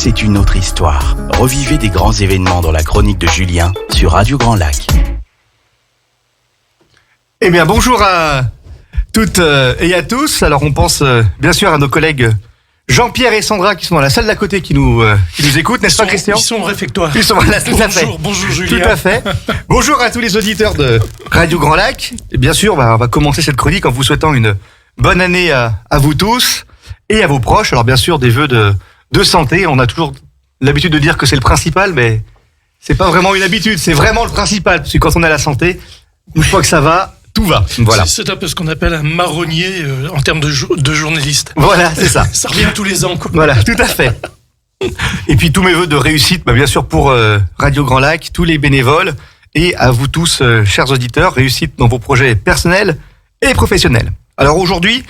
c'est une autre histoire. Revivez des grands événements dans la chronique de Julien sur Radio Grand Lac. Eh bien, bonjour à toutes et à tous. Alors, on pense bien sûr à nos collègues Jean-Pierre et Sandra qui sont dans la salle d'à côté qui nous écoutent, n'est-ce pas, Christian ? Ils sont au réfectoire. Ils sont là, tout à fait. Bonjour Julien. Tout à fait. Bonjour à tous les auditeurs de Radio Grand Lac. Et bien sûr, on va commencer cette chronique en vous souhaitant une bonne année à vous tous et à vos proches. Alors, bien sûr, des vœux de santé. On a toujours l'habitude de dire que c'est le principal, mais c'est pas vraiment une habitude, c'est vraiment le principal. Parce que quand on a la santé, une fois que ça va, tout va. Voilà. C'est un peu ce qu'on appelle un marronnier en termes de journaliste. Voilà, c'est ça. Ça revient tous les ans, quoi. Voilà, tout à fait. Et puis tous mes vœux de réussite, bien sûr pour Radio Grand Lac, tous les bénévoles et à vous tous, chers auditeurs, réussite dans vos projets personnels et professionnels. Alors aujourd'hui,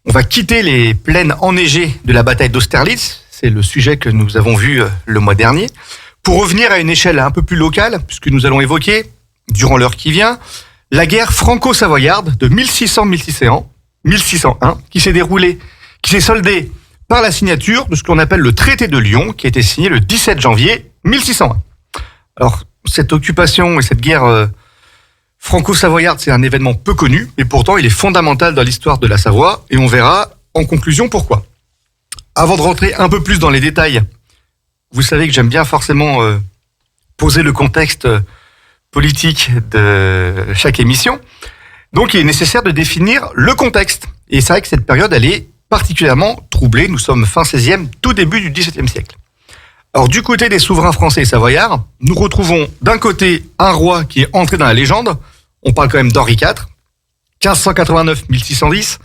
on va quitter les plaines enneigées de la bataille d'Austerlitz, c'est le sujet que nous avons vu le mois dernier, pour revenir à une échelle un peu plus locale, puisque nous allons évoquer, durant l'heure qui vient, la guerre franco-savoyarde de 1600-1601, qui s'est soldée par la signature de ce qu'on appelle le traité de Lyon, qui a été signé le 17 janvier 1601. Alors, cette occupation et cette guerre franco-savoyarde, c'est un événement peu connu, et pourtant il est fondamental dans l'histoire de la Savoie, et on verra en conclusion pourquoi. Avant de rentrer un peu plus dans les détails, vous savez que j'aime bien forcément poser le contexte politique de chaque émission. Donc il est nécessaire de définir le contexte. Et c'est vrai que cette période, elle est particulièrement troublée. Nous sommes fin 16e, tout début du XVIIe siècle. Alors du côté des souverains français et savoyards, nous retrouvons d'un côté un roi qui est entré dans la légende. On parle quand même d'Henri IV, 1589-1610.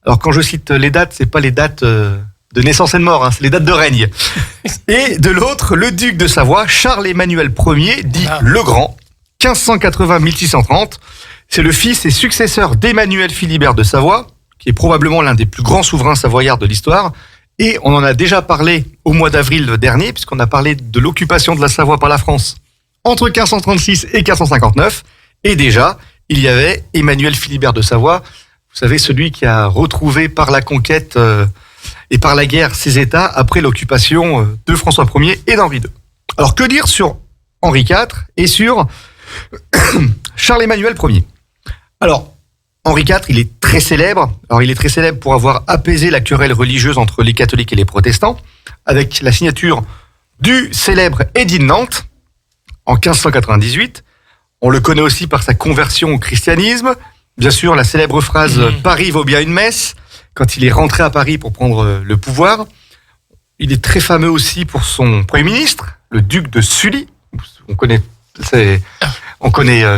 Alors quand je cite les dates, c'est pas les dates de naissance et de mort, c'est les dates de règne. Et de l'autre, le duc de Savoie, Charles-Emmanuel Ier, dit le Grand, 1580-1630. C'est le fils et successeur d'Emmanuel Philibert de Savoie, qui est probablement l'un des plus grands souverains savoyards de l'histoire. Et on en a déjà parlé au mois d'avril dernier, puisqu'on a parlé de l'occupation de la Savoie par la France entre 1536 et 1559. Et déjà, il y avait Emmanuel Philibert de Savoie, vous savez, celui qui a retrouvé par la conquête et par la guerre ses États après l'occupation de François Ier et d'Henri II. Alors que dire sur Henri IV et sur Charles-Emmanuel Ier ? Alors, Henri IV, il est très célèbre. Alors, il est très célèbre pour avoir apaisé la querelle religieuse entre les catholiques et les protestants, avec la signature du célèbre Édit de Nantes en 1598. On le connaît aussi par sa conversion au christianisme. Bien sûr, la célèbre phrase « Paris vaut bien une messe », quand il est rentré à Paris pour prendre le pouvoir. Il est très fameux aussi pour son Premier ministre, le duc de Sully. On connaît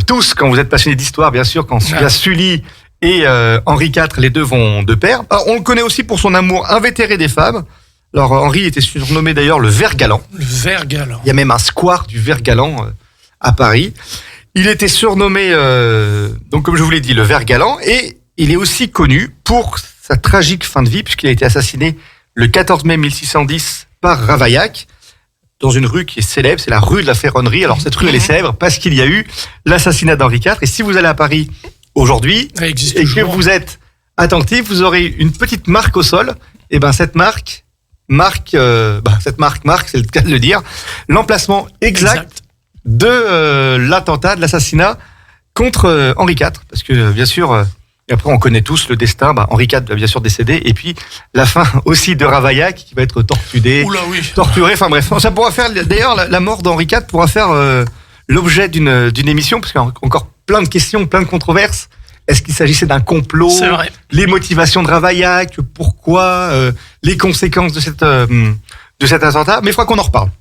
tous, quand vous êtes passionné d'histoire, bien sûr, quand il y a Sully et Henri IV, les deux vont de pair. Alors, on le connaît aussi pour son amour invétéré des femmes. Alors, Henri était surnommé d'ailleurs le Vert Galant. Le Vert Galant. Il y a même un square du Vert Galant à Paris. Il était surnommé, donc comme je vous l'ai dit, le Vert Galant. Et il est aussi connu pour sa tragique fin de vie, puisqu'il a été assassiné le 14 mai 1610 par Ravaillac, dans une rue qui est célèbre, c'est la rue de la Ferronnerie. Alors cette rue, elle est célèbre parce qu'il y a eu l'assassinat d'Henri IV. Et si vous allez à Paris aujourd'hui, et que vous êtes attentif, vous aurez une petite marque au sol. Et cette marque, c'est le cas de le dire, l'emplacement exact de l'attentat, de l'assassinat contre Henri IV. Parce que bien sûr, et après on connaît tous le destin, Henri IV va bien sûr décéder, et puis la fin aussi de Ravaillac qui va être torturé, enfin bref. Ça pourra faire, d'ailleurs la mort d'Henri IV pourra faire l'objet d'une émission, parce qu'il y a encore plein de questions, plein de controverses. Est-ce qu'il s'agissait d'un complot ? C'est vrai. Les motivations de Ravaillac, pourquoi, les conséquences de cet attentat, mais il faudra qu'on en reparle.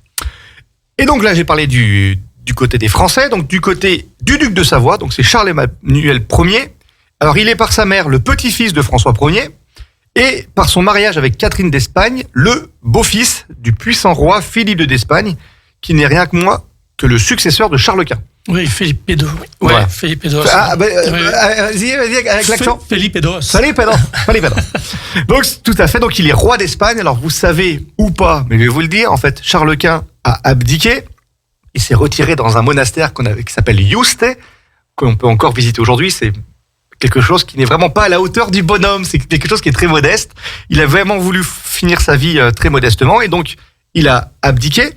Et donc là, j'ai parlé du côté des Français, donc du côté du duc de Savoie, donc c'est Charles-Emmanuel Ier. Alors, il est par sa mère le petit-fils de François Ier, et par son mariage avec Catherine d'Espagne, le beau-fils du puissant roi Philippe d'Espagne, qui n'est rien que le successeur de Charles Quint. Oui, Philippe Pédos. Ouais, voilà. Philippe Pédos. Vas-y, avec l'accent. Philippe Pédos. Donc, tout à fait. Donc, il est roi d'Espagne. Alors, vous savez ou pas, mais je vais vous le dire. En fait, Charles Quint a abdiqué. Il s'est retiré dans un monastère qui s'appelle Yuste, qu'on peut encore visiter aujourd'hui. C'est quelque chose qui n'est vraiment pas à la hauteur du bonhomme. C'est quelque chose qui est très modeste. Il a vraiment voulu finir sa vie très modestement. Et donc, il a abdiqué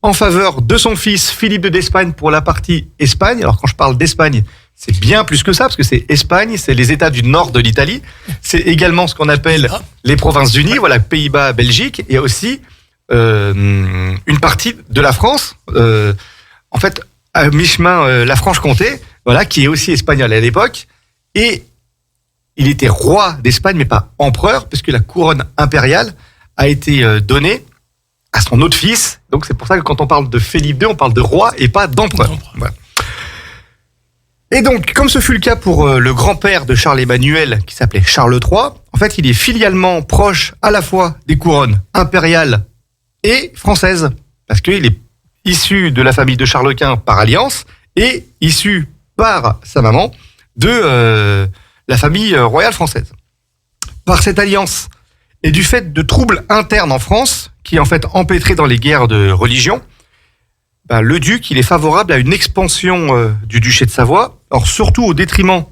en faveur de son fils Philippe d'Espagne pour la partie Espagne. Alors quand je parle d'Espagne, c'est bien plus que ça, parce que c'est Espagne, c'est les États du nord de l'Italie, c'est également ce qu'on appelle les Provinces-Unies, voilà, Pays-Bas, Belgique, et aussi une partie de la France, en fait, à mi-chemin, la Franche-Comté, voilà, qui est aussi espagnole à l'époque, et il était roi d'Espagne, mais pas empereur, puisque la couronne impériale a été donnée à son autre fils. Donc c'est pour ça que quand on parle de Philippe II, on parle de roi et pas d'empereur. Voilà. Et donc, comme ce fut le cas pour le grand-père de Charles-Emmanuel, qui s'appelait Charles III, en fait, il est filialement proche à la fois des couronnes impériales et françaises, parce qu'il est issu de la famille de Charles Quint par alliance et issu par sa maman de la famille royale française. Par cette alliance et du fait de troubles internes en France, qui en fait empêtraient dans les guerres de religion, le duc, il est favorable à une expansion du duché de Savoie, or surtout au détriment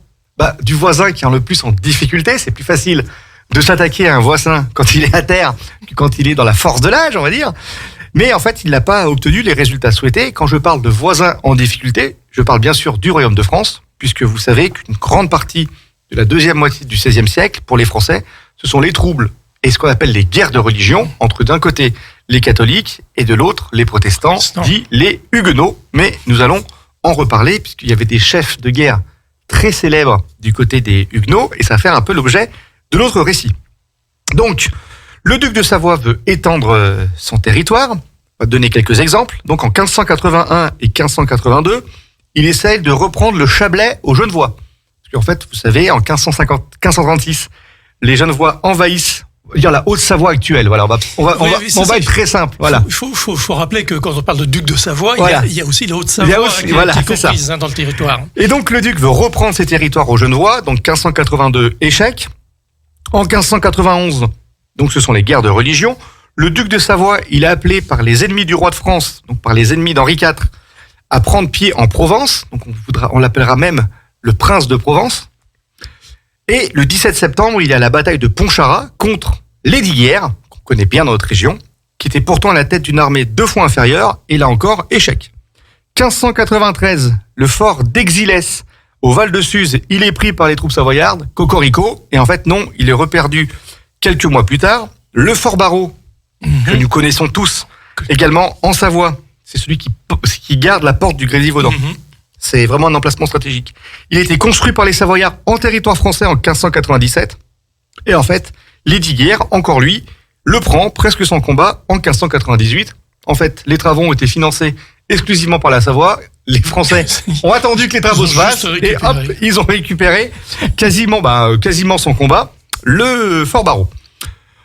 du voisin qui est le plus en difficulté. C'est plus facile de s'attaquer à un voisin quand il est à terre que quand il est dans la force de l'âge, on va dire. Mais en fait, il n'a pas obtenu les résultats souhaités. Quand je parle de voisins en difficulté, je parle bien sûr du Royaume de France, puisque vous savez qu'une grande partie de la deuxième moitié du XVIe siècle, pour les Français, ce sont les troubles et ce qu'on appelle les guerres de religion, entre d'un côté les catholiques et de l'autre les protestants, dits les huguenots. Mais nous allons en reparler, puisqu'il y avait des chefs de guerre très célèbres du côté des huguenots, et ça va faire un peu l'objet de notre récit. Donc, le duc de Savoie veut étendre son territoire. On va donner quelques exemples. Donc, en 1581 et 1582, il essaye de reprendre le Chablais aux Genevois. Parce qu'en fait, vous savez, en 1536, les Genevois envahissent la Haute-Savoie actuelle. Voilà, on va être très simple. Voilà. Il faut rappeler que quand on parle de duc de Savoie, voilà, il y a aussi la Haute-Savoie qui est comprise dans le territoire. Et donc le duc veut reprendre ses territoires aux Genevois, donc 1582, échec. En 1591, donc ce sont les guerres de religion. Le duc de Savoie, il est appelé par les ennemis du roi de France, donc par les ennemis d'Henri IV, à prendre pied en Provence. Donc on l'appellera même le prince de Provence. Et le 17 septembre, il y a la bataille de Pontcharrat contre Lesdiguières, qu'on connaît bien dans notre région, qui était pourtant à la tête d'une armée 2 fois inférieure, et là encore, échec. 1593, le fort d'Exilès, au Val-de-Suse, il est pris par les troupes savoyardes, cocorico, et en fait non, il est reperdu quelques mois plus tard. Le fort Barrault, que nous connaissons tous, également en Savoie, c'est celui qui garde la porte du Grésivaudan. C'est vraiment un emplacement stratégique. Il a été construit par les Savoyards en territoire français en 1597. Et en fait, Lesdiguières, encore lui, le prend presque sans combat en 1598. En fait, les travaux ont été financés exclusivement par la Savoie. Les Français ont attendu que les travaux se fassent et hop, ils ont récupéré quasiment sans combat le fort Barrault.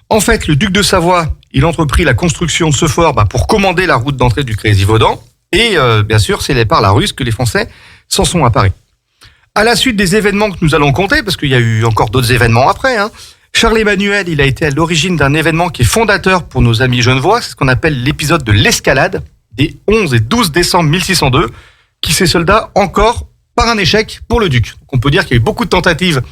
En fait, le duc de Savoie, il entreprit la construction de ce fort pour commander la route d'entrée du Grésivaudan. Et bien sûr, c'est par la ruse que les Français s'en sont emparés. À la suite des événements que nous allons compter, parce qu'il y a eu encore d'autres événements après, Charles-Emmanuel, il a été à l'origine d'un événement qui est fondateur pour nos amis genevois, c'est ce qu'on appelle l'épisode de l'escalade, des 11 et 12 décembre 1602, qui s'est solda encore par un échec pour le duc. Donc on peut dire qu'il y a eu beaucoup de tentatives,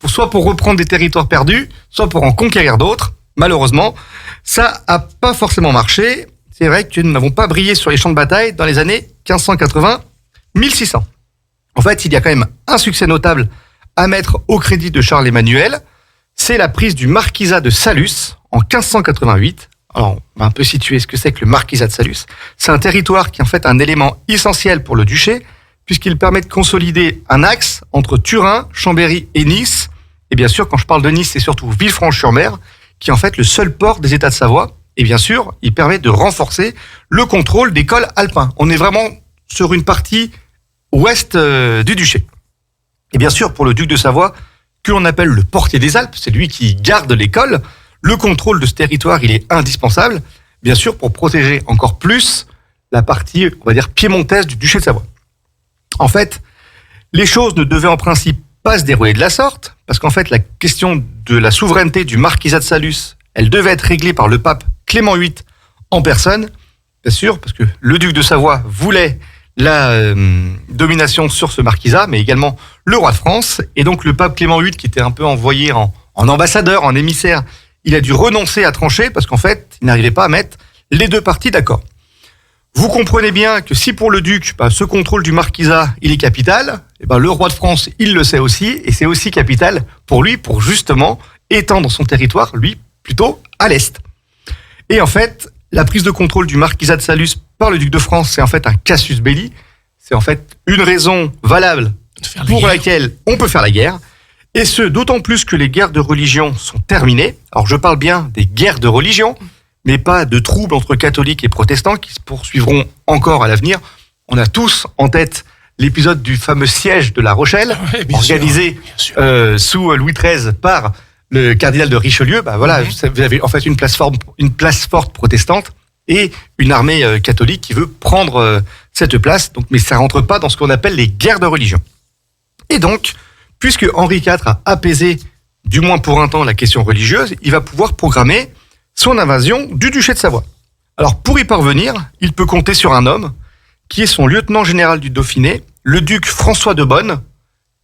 soit pour reprendre des territoires perdus, soit pour en conquérir d'autres. Malheureusement, ça n'a pas forcément marché. C'est vrai que nous n'avons pas brillé sur les champs de bataille dans les années 1580-1600. En fait, il y a quand même un succès notable à mettre au crédit de Charles-Emmanuel. C'est la prise du marquisat de Salus en 1588. Alors, on va un peu situer ce que c'est que le marquisat de Salus. C'est un territoire qui est en fait un élément essentiel pour le duché, puisqu'il permet de consolider un axe entre Turin, Chambéry et Nice. Et bien sûr, quand je parle de Nice, c'est surtout Villefranche-sur-Mer, qui est en fait le seul port des États de Savoie. Et bien sûr, il permet de renforcer le contrôle des cols alpins. On est vraiment sur une partie ouest du duché. Et bien sûr, pour le duc de Savoie, que l'on appelle le portier des Alpes, c'est lui qui garde les cols, le contrôle de ce territoire, il est indispensable, bien sûr, pour protéger encore plus la partie, on va dire, piémontaise du duché de Savoie. En fait, les choses ne devaient en principe pas se dérouler de la sorte, parce qu'en fait, la question de la souveraineté du marquisat de Salus, elle devait être réglée par le pape Clément VIII en personne, bien sûr, parce que le duc de Savoie voulait la domination sur ce marquisat, mais également le roi de France. Et donc le pape Clément VIII, qui était un peu envoyé en ambassadeur, en émissaire, il a dû renoncer à trancher, parce qu'en fait, il n'arrivait pas à mettre les deux parties d'accord. Vous comprenez bien que si pour le duc, ce contrôle du marquisat, il est capital, le roi de France, il le sait aussi, et c'est aussi capital pour lui, pour justement étendre son territoire, lui, plutôt à l'est. Et en fait, la prise de contrôle du marquisat de Saluces par le duc de France, c'est en fait un casus belli, c'est en fait une raison valable pour laquelle on peut faire la guerre, et ce, d'autant plus que les guerres de religion sont terminées. Alors je parle bien des guerres de religion, mais pas de troubles entre catholiques et protestants qui se poursuivront encore à l'avenir. On a tous en tête l'épisode du fameux siège de La Rochelle, organisé sous Louis XIII par le cardinal de Richelieu. Vous avez en fait une place forte protestante et une armée catholique qui veut prendre cette place. Donc, mais ça rentre pas dans ce qu'on appelle les guerres de religion. Et donc, puisque Henri IV a apaisé, du moins pour un temps, la question religieuse, il va pouvoir programmer son invasion du duché de Savoie. Alors, pour y parvenir, il peut compter sur un homme qui est son lieutenant général du Dauphiné, le duc François de Bonne,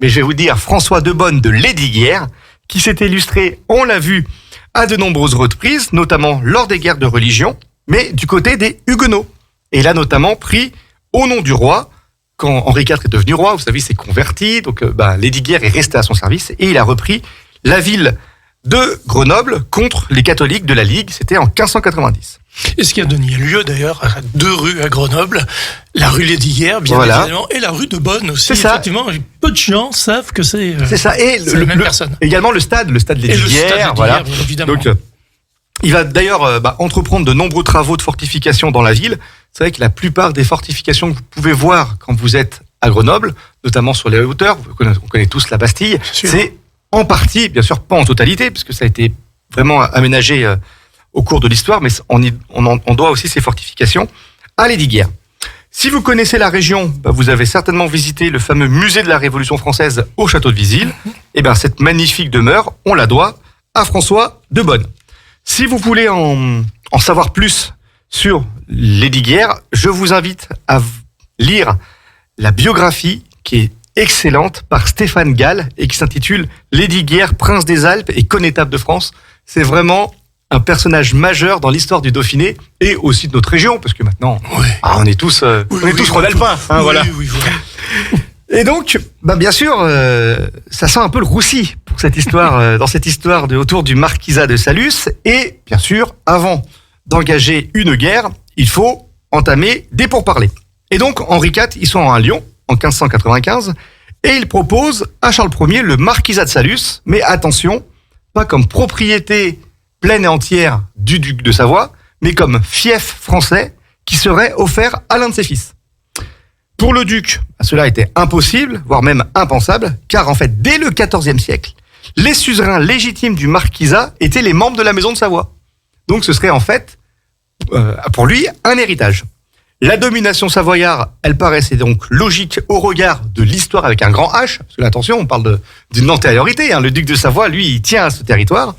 mais je vais vous dire François de Bonne de Lesdiguières, qui s'est illustré, on l'a vu, à de nombreuses reprises, notamment lors des guerres de religion, mais du côté des Huguenots. Et il a notamment pris, au nom du roi, quand Henri IV est devenu roi, vous savez, il s'est converti, donc Lesdiguières est resté à son service, et il a repris la ville de Grenoble contre les catholiques de la Ligue, c'était en 1590. Et ce qui a donné lieu d'ailleurs à deux rues à Grenoble, la rue Lesdiguières, bien évidemment, et la rue de Bonne aussi. C'est effectivement, peu de gens savent que c'est ça. Et la même personne. Également le stade Lesdiguières, voilà. Bien évidemment. Donc, il va d'ailleurs entreprendre de nombreux travaux de fortification dans la ville. C'est vrai que la plupart des fortifications que vous pouvez voir quand vous êtes à Grenoble, notamment sur les hauteurs, on connaît tous la Bastille, c'est en partie, bien sûr pas en totalité, parce que ça a été vraiment aménagé au cours de l'histoire, mais on doit aussi ces fortifications à Lesdiguières. Si vous connaissez la région, vous avez certainement visité le fameux musée de la Révolution française au château de Vizille. Et cette magnifique demeure, on la doit à François de Bonne. Si vous voulez en savoir plus sur Lesdiguières, je vous invite à lire la biographie qui est excellente par Stéphane Gall et qui s'intitule Lesdiguières, prince des Alpes et connétable de France. C'est vraiment un personnage majeur dans l'histoire du Dauphiné et aussi de notre région, parce que maintenant, on est tous rhône-alpins. Voilà. Et donc, bien sûr, ça sent un peu le roussi pour cette histoire, dans cette histoire autour du marquisat de Saluces. Et bien sûr, avant d'engager une guerre, il faut entamer des pourparlers. Et donc, Henri IV, ils sont à Lyon en 1595 et il propose à Charles Ier le marquisat de Saluces, mais attention, pas comme propriété pleine et entière du duc de Savoie, mais comme fief français qui serait offert à l'un de ses fils. Pour le duc, cela était impossible, voire même impensable, car en fait, dès le XIVe siècle, les suzerains légitimes du marquisat étaient les membres de la maison de Savoie. Donc ce serait en fait, pour lui, un héritage. La domination savoyarde, elle paraissait donc logique au regard de l'histoire avec un grand H, parce que attention, on parle d'une antériorité, le duc de Savoie, lui, il tient à ce territoire.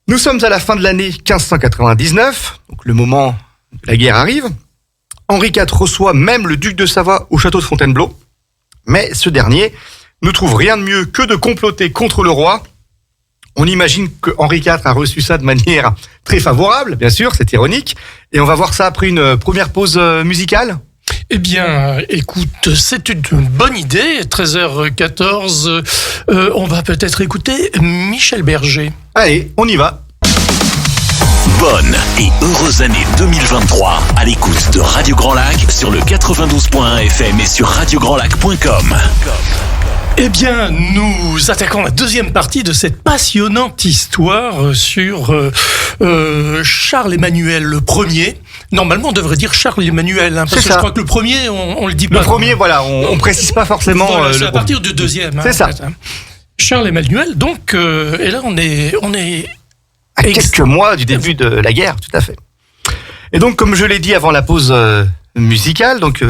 Nous sommes à la fin de l'année 1599, donc le moment de la guerre arrive. Henri IV reçoit même le duc de Savoie au château de Fontainebleau, mais ce dernier ne trouve rien de mieux que de comploter contre le roi. On imagine que Henri IV a reçu ça de manière très favorable, bien sûr, c'est ironique, et on va voir ça après une première pause musicale. Eh bien, écoute, c'est une bonne idée, 13h14, on va peut-être écouter Michel Berger. Allez, on y va. Bonne et heureuse année 2023 à l'écoute de Radio Grand Lac sur le 92.1 FM et sur radiograndlac.com. Eh bien, nous attaquons la deuxième partie de cette passionnante histoire sur Charles-Emmanuel Ier. Normalement, on devrait dire Charles-Emmanuel, parce que je crois que le premier, on le dit pas. Le premier, voilà, on précise pas forcément. Voilà, c'est à partir du deuxième. C'est ça. En fait, Charles-Emmanuel, donc, et là, on est à quelques mois du début de la guerre, tout à fait. Et donc, comme je l'ai dit avant la pause musicale, donc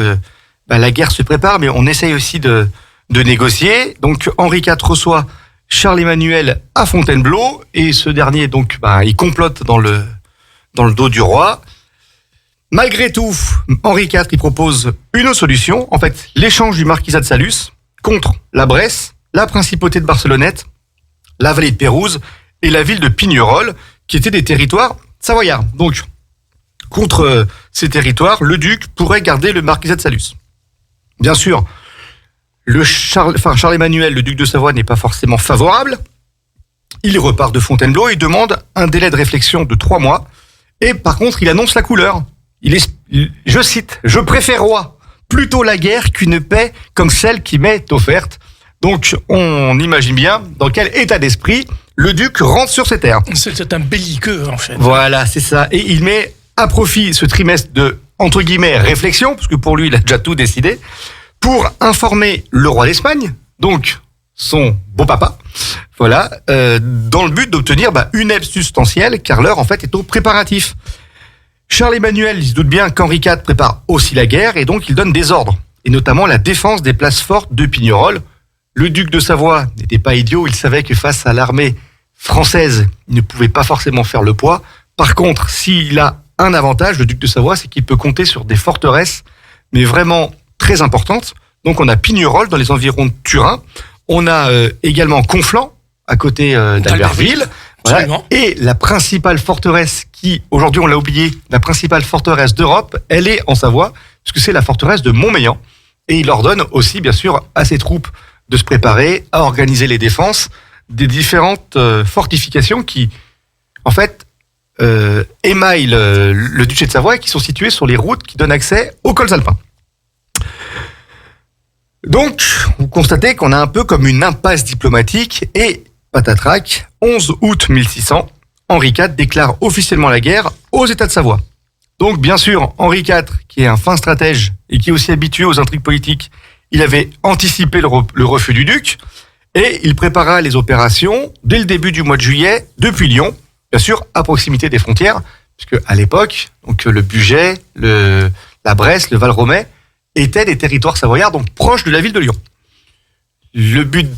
la guerre se prépare, mais on essaye aussi de négocier. Donc, Henri IV reçoit Charles-Emmanuel à Fontainebleau, et ce dernier, donc, il complote dans le dos du roi. Malgré tout, Henri IV, il propose une autre solution, en fait, l'échange du marquisat de Saluces contre la Bresse, la principauté de Barcelonnette, la vallée de Pérouse et la ville de Pignerol, qui étaient des territoires savoyards. Donc, contre ces territoires, le duc pourrait garder le marquisat de Saluces. Bien sûr, Charles-Emmanuel, le duc de Savoie, n'est pas forcément favorable. Il repart de Fontainebleau et demande un délai de réflexion de 3 mois. Et par contre, il annonce la couleur. Je cite, « Je préfère, roi, plutôt la guerre qu'une paix comme celle qui m'est offerte. » Donc, on imagine bien dans quel état d'esprit le duc rentre sur ses terres. C'est un belliqueux, en fait. Voilà, c'est ça. Et il met à profit ce trimestre de, entre guillemets, réflexion, parce que pour lui, il a déjà tout décidé, pour informer le roi d'Espagne, donc son beau-papa, voilà, dans le but d'obtenir une aide substantielle, car l'heure, en fait, est au préparatif. Charles-Emmanuel, il se doute bien qu'Henri IV prépare aussi la guerre, et donc il donne des ordres, et notamment la défense des places fortes de Pignerol. Le duc de Savoie n'était pas idiot, il savait que face à l'armée française, il ne pouvait pas forcément faire le poids. Par contre, s'il a un avantage, le duc de Savoie, c'est qu'il peut compter sur des forteresses, mais vraiment très importantes. Donc on a Pignerol dans les environs de Turin, on a également Conflans, à côté d'Albertville, voilà. Et la principale forteresse qui, aujourd'hui on l'a oublié, la principale forteresse d'Europe, elle est en Savoie, puisque c'est la forteresse de Montmélian. Et il ordonne aussi, bien sûr, à ses troupes de se préparer à organiser les défenses des différentes fortifications qui, en fait, émaillent le duché de Savoie et qui sont situées sur les routes qui donnent accès aux cols alpins. Donc, vous constatez qu'on a un peu comme une impasse diplomatique et, patatrac, 11 août 1600, Henri IV déclare officiellement la guerre aux États de Savoie. Donc, bien sûr, Henri IV, qui est un fin stratège et qui est aussi habitué aux intrigues politiques, il avait anticipé le refus du duc et il prépara les opérations dès le début du mois de juillet depuis Lyon, bien sûr à proximité des frontières, puisque à l'époque, donc le Bugey, la Bresse, le Val-Romay étaient des territoires savoyards, donc proches de la ville de Lyon. Le but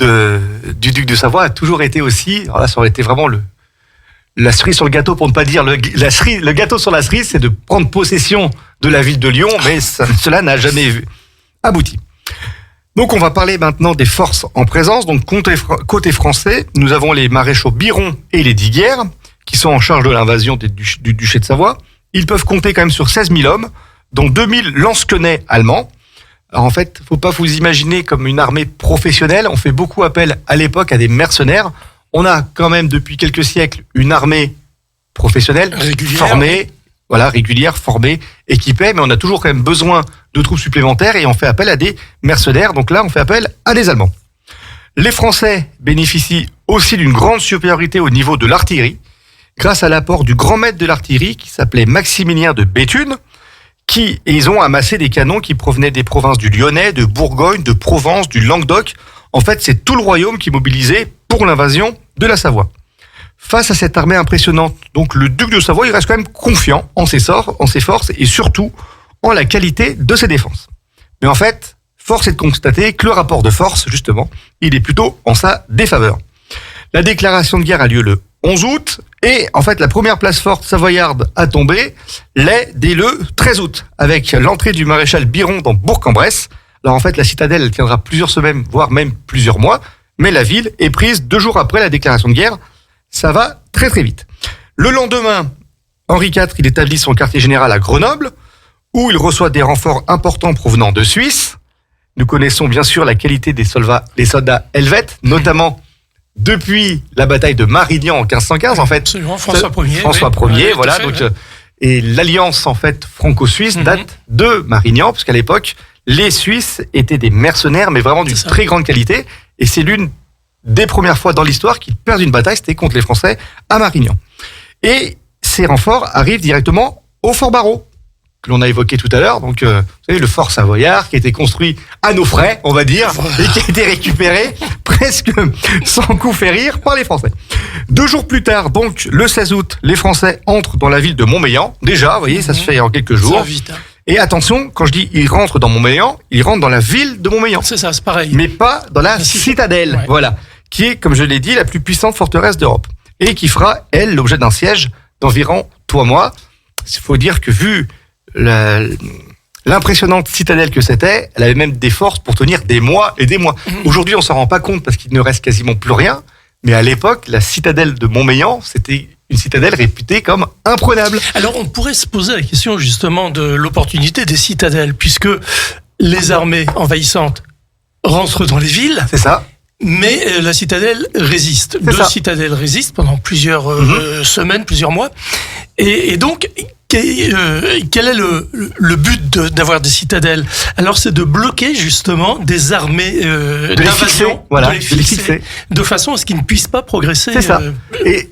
du duc de Savoie a toujours été aussi, alors là ça aurait été vraiment la cerise sur le gâteau, pour ne pas dire le gâteau sur la cerise, c'est de prendre possession de la ville de Lyon, mais cela n'a jamais abouti. Donc on va parler maintenant des forces en présence. Donc côté français, nous avons les maréchaux Biron et les d'Iguière, qui sont en charge de l'invasion du duché de Savoie. Ils peuvent compter quand même sur 16 000 hommes, dont 2 000 lansquenets allemands. Alors en fait, faut pas vous imaginer comme une armée professionnelle. On fait beaucoup appel à l'époque à des mercenaires. On a quand même depuis quelques siècles une armée professionnelle, formée, voilà, régulière, formée, équipée, mais on a toujours quand même besoin de troupes supplémentaires et on fait appel à des mercenaires. Donc là, on fait appel à des Allemands. Les Français bénéficient aussi d'une grande supériorité au niveau de l'artillerie, grâce à l'apport du grand maître de l'artillerie qui s'appelait Maximilien de Béthune, et ils ont amassé des canons qui provenaient des provinces du Lyonnais, de Bourgogne, de Provence, du Languedoc. En fait, c'est tout le royaume qui est mobilisé pour l'invasion de la Savoie. Face à cette armée impressionnante, donc le duc de Savoie, il reste quand même confiant en ses forces et surtout en la qualité de ses défenses. Mais en fait, force est de constater que le rapport de force, justement, il est plutôt en sa défaveur. La déclaration de guerre a lieu le 11 août et en fait la première place forte savoyarde à tomber l'est dès le 13 août avec l'entrée du maréchal Biron dans Bourg-en-Bresse. Alors en fait la citadelle elle tiendra plusieurs semaines voire même plusieurs mois, mais la ville est prise 2 jours après la déclaration de guerre. Ça va très très vite. Le lendemain, Henri IV il établit son quartier général à Grenoble où il reçoit des renforts importants provenant de Suisse. Nous connaissons bien sûr la qualité des soldats helvètes, notamment depuis la bataille de Marignan en 1515, en fait. Absolument, François Ier. François Ier, voilà. Donc, et l'alliance, en fait, franco-suisse date de Marignan, parce qu'à l'époque, les Suisses étaient des mercenaires, mais vraiment d'une très grande qualité. Et c'est l'une des premières fois dans l'histoire qu'ils perdent une bataille, c'était contre les Français à Marignan. Et ces renforts arrivent directement au Fort Barreau, que l'on a évoqué tout à l'heure. Donc, vous savez, le fort savoyard qui a été construit à nos frais, on va dire, et qui a été récupéré presque sans coup férir par les Français. 2 jours plus tard, donc, le 16 août, les Français entrent dans la ville de Montmélian. Déjà, vous voyez, ça se fait en quelques jours. Ça vite, hein. Et attention, quand je dis ils rentrent dans Montmélian, ils rentrent dans la ville de Montmélian. C'est ça, c'est pareil. Mais pas dans la citadelle, ouais. Voilà, qui est, comme je l'ai dit, la plus puissante forteresse d'Europe. Et qui fera, elle, l'objet d'un siège d'environ 3 mois. Il faut dire que vu l'impressionnante citadelle que c'était, elle avait même des forces pour tenir des mois et des mois. Aujourd'hui, on s'en rend pas compte parce qu'il ne reste quasiment plus rien. Mais à l'époque, la citadelle de Montmélian, c'était une citadelle réputée comme imprenable. Alors on pourrait se poser la question justement de l'opportunité des citadelles, puisque les armées envahissantes rentrent dans les villes. C'est ça. Mais la citadelle résiste. Deux citadelles résistent pendant plusieurs semaines, plusieurs mois. Et donc, quel est le but d'avoir des citadelles ? Alors, c'est de bloquer justement des armées d'invasion, de les fixer, de façon à ce qu'ils ne puissent pas progresser. C'est ça. Et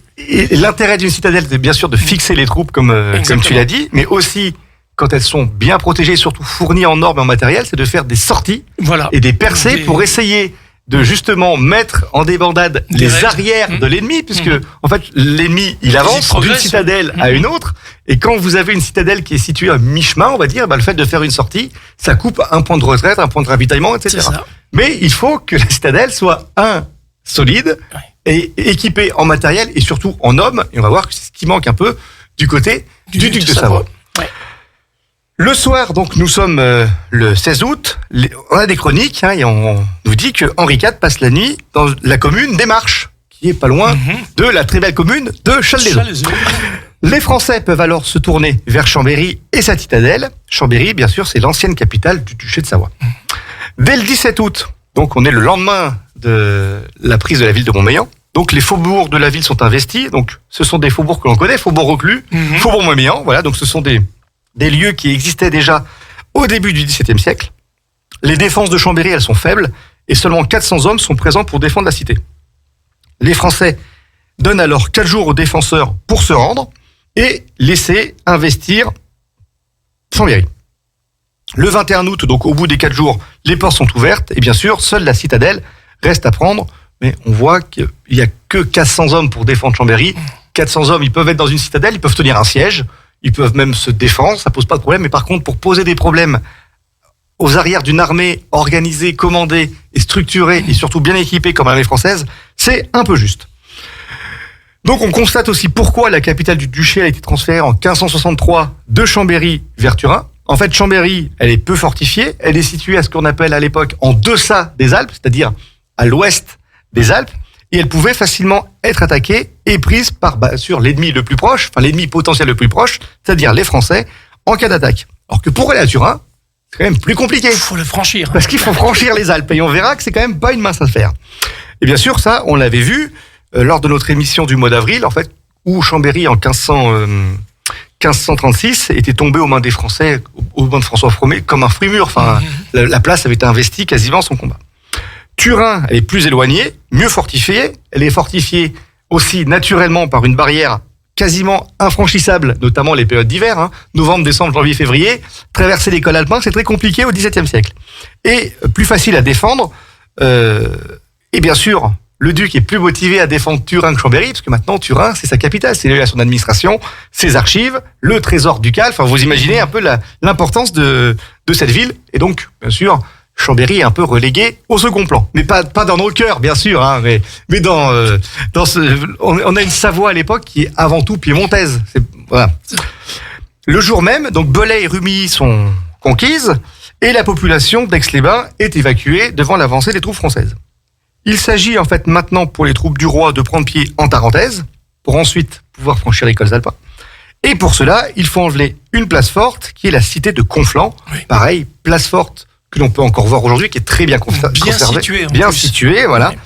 l'intérêt d'une citadelle, c'est bien sûr de fixer les troupes, comme tu l'as dit, mais aussi, quand elles sont bien protégées, surtout fournies en armes et en matériel, c'est de faire des sorties et des percées pour essayer de justement mettre en débandade les arrières de l'ennemi, puisque en fait l'ennemi il avance d'une citadelle à une autre, et quand vous avez une citadelle qui est située à mi-chemin, on va dire, le fait de faire une sortie, ça coupe un point de retraite, un point de ravitaillement, etc. Mais il faut que la citadelle soit solide et équipée en matériel et surtout en hommes, et on va voir que c'est ce qui manque un peu du côté du duc de Savoie. Le soir, donc, nous sommes le 16 août, on a des chroniques, et on nous dit que Henri IV passe la nuit dans la commune des Marches, qui est pas loin de la très belle commune de Challes-les-Eaux. Les Français peuvent alors se tourner vers Chambéry et sa citadelle. Chambéry, bien sûr, c'est l'ancienne capitale du duché de Savoie. Dès le 17 août, donc on est le lendemain de la prise de la ville de Montmélian, donc les faubourgs de la ville sont investis, donc ce sont des faubourgs que l'on connaît, Faubourg-Reclus, Faubourg-Montmélian, voilà, donc ce sont des lieux qui existaient déjà au début du XVIIe siècle. Les défenses de Chambéry, elles sont faibles, et seulement 400 hommes sont présents pour défendre la cité. Les Français donnent alors 4 jours aux défenseurs pour se rendre et laisser investir Chambéry. Le 21 août, donc au bout des 4 jours, les portes sont ouvertes, et bien sûr, seule la citadelle reste à prendre, mais on voit qu'il n'y a que 400 hommes pour défendre Chambéry. 400 hommes, ils peuvent être dans une citadelle, ils peuvent tenir un siège, ils peuvent même se défendre, ça pose pas de problème. Mais par contre, pour poser des problèmes aux arrières d'une armée organisée, commandée et structurée et surtout bien équipée comme l'armée française, c'est un peu juste. Donc on constate aussi pourquoi la capitale du duché a été transférée en 1563 de Chambéry vers Turin. En fait, Chambéry, elle est peu fortifiée, elle est située à ce qu'on appelle à l'époque en deçà des Alpes, c'est-à-dire à l'ouest des Alpes. Et elle pouvait facilement être attaquée et prise par, sur l'ennemi le plus proche, enfin l'ennemi potentiel le plus proche, c'est-à-dire les Français, en cas d'attaque. Alors que pour aller à Turin, c'est quand même plus compliqué. Il faut le franchir. Parce qu'il faut franchir les Alpes. Et on verra que c'est quand même pas une mince affaire. Et bien sûr, ça, on l'avait vu lors de notre émission du mois d'avril, en fait, où Chambéry, en 1536, était tombé aux mains des Français, aux mains de François Ier, comme un fruit mûr. Enfin, la place avait été investie quasiment sans combat. Turin, elle est plus éloignée, mieux fortifiée. Elle est fortifiée aussi naturellement par une barrière quasiment infranchissable, notamment les périodes d'hiver, novembre, décembre, janvier, février. Traverser les cols alpins, c'est très compliqué au XVIIe siècle. Et plus facile à défendre. Et bien sûr, le duc est plus motivé à défendre Turin que Chambéry, parce que maintenant, Turin, c'est sa capitale, c'est là son administration, ses archives, le trésor ducal. Enfin, vous imaginez un peu l'importance de cette ville. Et donc, bien sûr, Chambéry est un peu relégué au second plan, mais pas dans nos cœurs, bien sûr, mais on a une Savoie à l'époque qui est avant tout piémontaise. Voilà. Le jour même, donc Belay et Rumilly sont conquises et la population d'Aix-les-Bains est évacuée devant l'avancée des troupes françaises. Il s'agit en fait maintenant pour les troupes du roi de prendre pied en Tarentaise pour ensuite pouvoir franchir les cols alpins. Et pour cela, il faut enlever une place forte qui est la cité de Conflans. Oui. Pareil, place forte que l'on peut encore voir aujourd'hui, qui est très bien conservée. Bien située, voilà. Oui.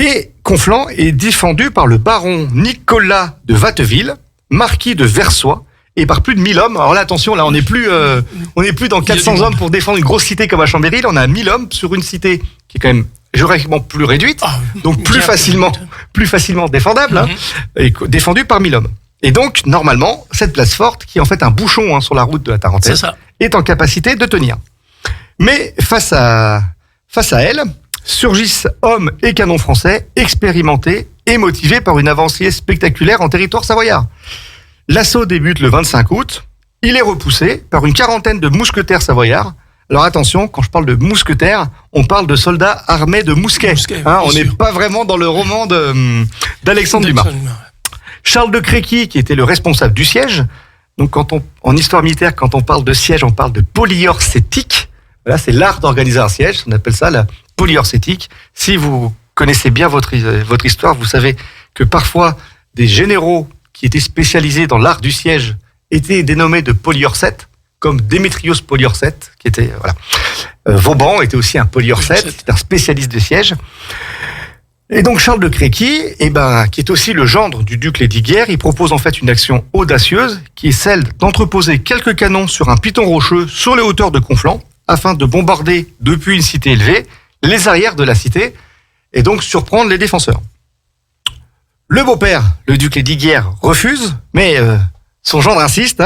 Et Conflans est défendu par le baron Nicolas de Watteville, marquis de Versoix, et par plus de 1000 hommes. Alors là, attention, là, on n'est plus dans 400 hommes pour défendre une grosse cité comme à Chambéry. Là, on a 1000 hommes sur une cité qui est quand même géographiquement plus réduite, donc plus facilement défendable, et défendue par 1000 hommes. Et donc, normalement, cette place forte, qui est en fait un bouchon sur la route de la Tarentaise, est en capacité de tenir. Mais face à elle, surgissent hommes et canons français expérimentés et motivés par une avancée spectaculaire en territoire savoyard. L'assaut débute le 25 août. Il est repoussé par une quarantaine de mousquetaires savoyards. Alors attention, quand je parle de mousquetaires, on parle de soldats armés de mousquets. On n'est pas vraiment dans le roman d'Alexandre Dumas. Charles de Créqui, qui était le responsable du siège. Donc en histoire militaire, quand on parle de siège, on parle de polyorcétique. Voilà, c'est l'art d'organiser un siège, on appelle ça la polyorcétique. Si vous connaissez bien votre histoire, vous savez que parfois des généraux qui était spécialisé dans l'art du siège, était dénommé de Poliorcète, comme Démétrios Poliorcète, qui était, voilà. Vauban était aussi un Poliorcète, c'est un spécialiste de siège. Et donc Charles de Créqui, qui est aussi le gendre du duc Lesdiguières, il propose en fait une action audacieuse, qui est celle d'entreposer quelques canons sur un piton rocheux sur les hauteurs de Conflans, afin de bombarder depuis une cité élevée les arrières de la cité, et donc surprendre les défenseurs. Le beau-père, le duc Lesdiguières, refuse, mais son gendre insiste,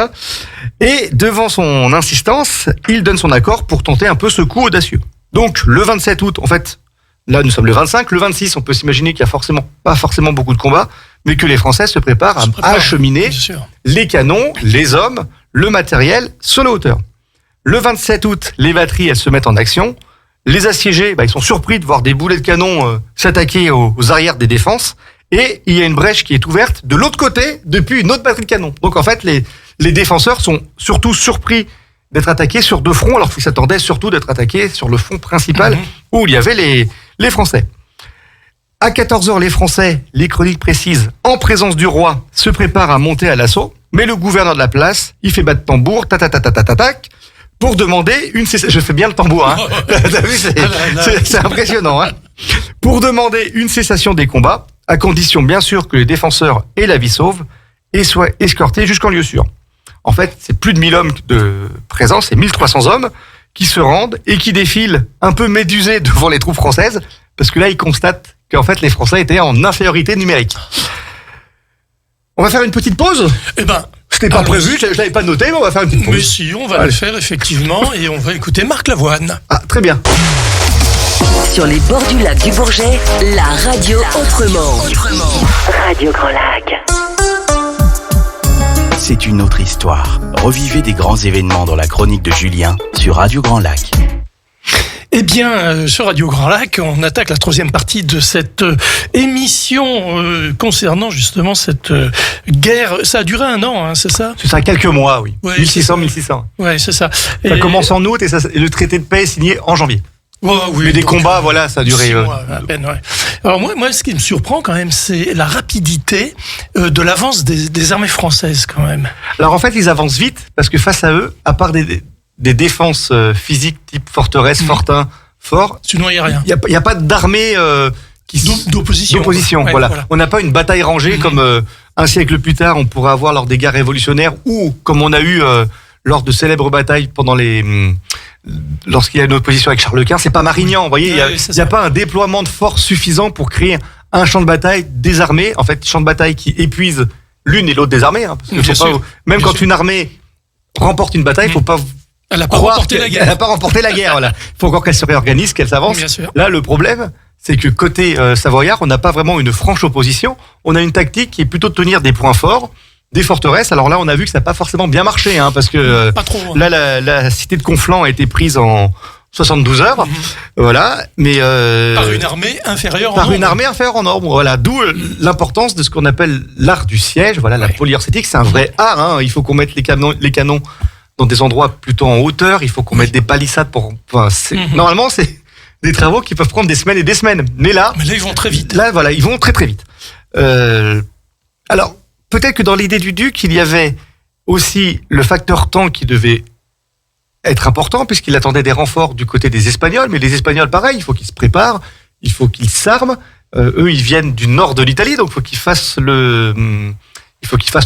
et devant son insistance, il donne son accord pour tenter un peu ce coup audacieux. Donc le 27 août, en fait, là nous sommes le 25, le 26, on peut s'imaginer qu'il n'y a pas forcément beaucoup de combats, mais que les Français se préparent à acheminer les canons, les hommes, le matériel sur la hauteur. Le 27 août, les batteries elles se mettent en action. Les assiégés, ils sont surpris de voir des boulets de canon s'attaquer aux arrières des défenses. Et il y a une brèche qui est ouverte de l'autre côté depuis une autre batterie de canon. Donc en fait, les défenseurs sont surtout surpris d'être attaqués sur deux fronts, alors qu'ils s'attendaient surtout d'être attaqués sur le front principal où il y avait les Français. À 14h, les Français, les chroniques précisent, en présence du roi, se préparent à monter à l'assaut. Mais le gouverneur de la place, il fait battre tambour, tac, pour demander une cessation. Je fais bien le tambour, hein. T'as vu, c'est impressionnant, hein. Pour demander une cessation des combats, à condition bien sûr que les défenseurs aient la vie sauve et soient escortés jusqu'en lieu sûr. En fait, c'est plus de 1000 hommes de présents, c'est 1300 hommes qui se rendent et qui défilent un peu médusés devant les troupes françaises, parce que là, ils constatent qu'en fait, les Français étaient en infériorité numérique. On va faire une petite pause ? C'était pas prévu, je l'avais pas noté, mais on va faire une petite pause. Mais si, on va le faire effectivement, et on va écouter Marc Lavoine. Ah, très bien. Sur les bords du lac du Bourget, la radio autrement. Radio Grand Lac. C'est une autre histoire. Revivez des grands événements dans la chronique de Julien sur Radio Grand Lac. Eh bien, sur Radio Grand Lac, on attaque la troisième partie de cette émission concernant justement cette guerre. Ça a duré 1 an, hein, c'est ça ? C'est ça, quelques mois, oui. Ouais, 1600. Ouais, c'est ça. Ça commence en août et le traité de paix est signé en janvier. Oui, mais des combats, voilà, ça a duré. 6 mois à peine, ouais. Alors moi, ce qui me surprend quand même, c'est la rapidité de l'avance des armées françaises quand même. Alors en fait, ils avancent vite parce que face à eux, à part des défenses physiques type forteresse, fortin, fort, sinon il y a rien. Il y a pas d'armée d'opposition. Voilà. On n'a pas une bataille rangée comme un siècle plus tard on pourrait avoir lors des guerres révolutionnaires ou comme on a eu lors de célèbres batailles pendant lorsqu'il y a une opposition avec Charles Quint. C'est pas Marignan, vous voyez, il y a pas un déploiement de force suffisant pour créer un champ de bataille désarmé, en fait champ de bataille qui épuise l'une et l'autre des armées, parce que même quand une armée remporte une bataille, faut pas elle n'a pas remporté la guerre. Elle n'a pas remporté la guerre, voilà. Il faut encore qu'elle se réorganise, qu'elle s'avance. Là, le problème, c'est que côté savoyard, on n'a pas vraiment une franche opposition. On a une tactique qui est plutôt de tenir des points forts, des forteresses. Alors là, on a vu que ça n'a pas forcément bien marché, parce que pas trop, là, la cité de Conflans a été prise en 72 heures, voilà. Mais par une armée inférieure en nombre. Voilà. D'où l'importance de ce qu'on appelle l'art du siège. Voilà, la polyarcétique, c'est un vrai art. Il faut qu'on mette les canons dans des endroits plutôt en hauteur, il faut qu'on mette des palissades normalement, c'est des travaux qui peuvent prendre des semaines et des semaines. Mais là, ils vont très vite. Là, voilà, ils vont très très vite. Alors, peut-être que dans l'idée du duc, il y avait aussi le facteur temps qui devait être important, puisqu'il attendait des renforts du côté des Espagnols. Mais les Espagnols, pareil, il faut qu'ils se préparent, il faut qu'ils s'arment. Eux, ils viennent du nord de l'Italie, donc il faut qu'ils fassent le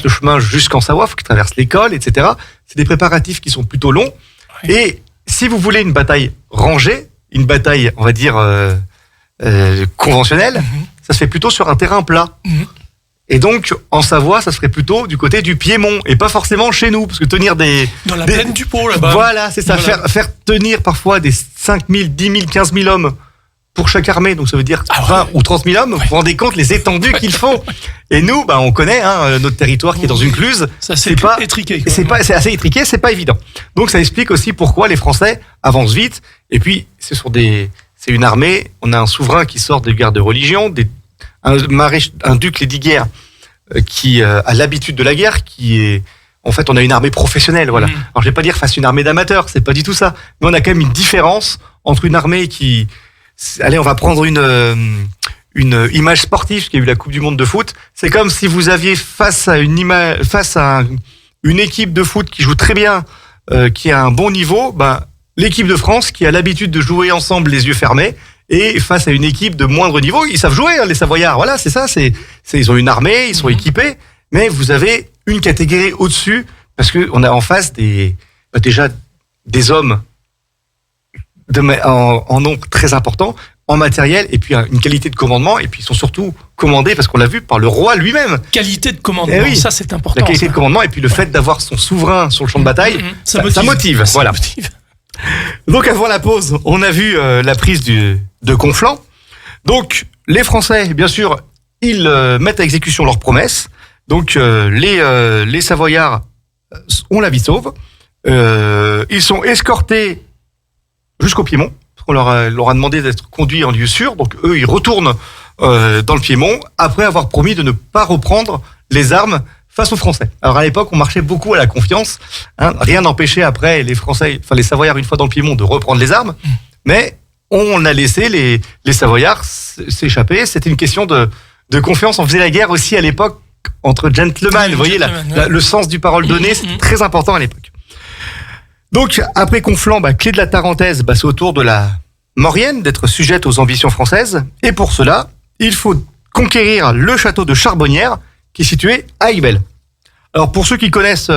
chemin jusqu'en Savoie, il faut qu'ils traversent l'école, etc. C'est des préparatifs qui sont plutôt longs. Oui. Et si vous voulez une bataille rangée, une bataille, on va dire, conventionnelle, ça se fait plutôt sur un terrain plat. Et donc, en Savoie, ça serait plutôt du côté du Piémont, et pas forcément chez nous, parce que tenir dans la plaine du Pô, là-bas. Voilà, c'est ça. Voilà. Faire tenir parfois des 5 000, 10 000, 15 000 hommes pour chaque armée, donc ça veut dire 20 ou 30 000 hommes, vous vous rendez compte les étendues qu'il faut. Et nous, on connaît notre territoire qui est dans une cluse. Ça, c'est étriqué. C'est assez étriqué, c'est pas évident. Donc ça explique aussi pourquoi les Français avancent vite. Et puis, c'est une armée, on a un souverain qui sort des guerres de religion, un duc Lesdiguières qui a l'habitude de la guerre, qui est... En fait, on a une armée professionnelle, voilà. Alors, je vais pas dire face à une armée d'amateurs, c'est pas du tout ça. Mais on a quand même une différence entre une armée qui... Allez, on va prendre une une image sportive, parce qu'il y a eu la Coupe du Monde de foot. C'est comme si vous aviez face à une équipe de foot qui joue très bien, qui a un bon niveau, l'équipe de France qui a l'habitude de jouer ensemble les yeux fermés, et face à une équipe de moindre niveau, ils savent jouer, les Savoyards. Voilà, c'est ça. Ils ont une armée, ils sont équipés, mais vous avez une catégorie au-dessus parce que on a en face déjà des hommes en nombre très important, en matériel, et puis une qualité de commandement, et puis ils sont surtout commandés, parce qu'on l'a vu, par le roi lui-même. Qualité de commandement, oui, ça c'est important. La qualité de commandement, et puis le fait d'avoir son souverain sur le champ de bataille, ça motive. Voilà. Donc avant la pause, on a vu la prise de Conflans. Donc les Français, bien sûr, ils mettent à exécution leurs promesses. Donc les Savoyards ont la vie sauve. Ils sont escortés jusqu'au Piémont. On leur a demandé d'être conduits en lieu sûr. Donc eux, ils retournent dans le Piémont après avoir promis de ne pas reprendre les armes face aux Français. Alors à l'époque, on marchait beaucoup à la confiance. Rien n'empêchait après les Savoyards, une fois dans le Piémont, de reprendre les armes. Mais on a laissé les Savoyards s'échapper. C'était une question de confiance. On faisait la guerre aussi à l'époque entre gentlemen. Vous voyez, le sens du parole donnée, c'était très important à l'époque. Donc, après Conflans, clé de la Tarentaise, c'est au tour de la Maurienne d'être sujette aux ambitions françaises. Et pour cela, il faut conquérir le château de Charbonnières, qui est situé à Aiguebelle. Alors, pour ceux qui connaissent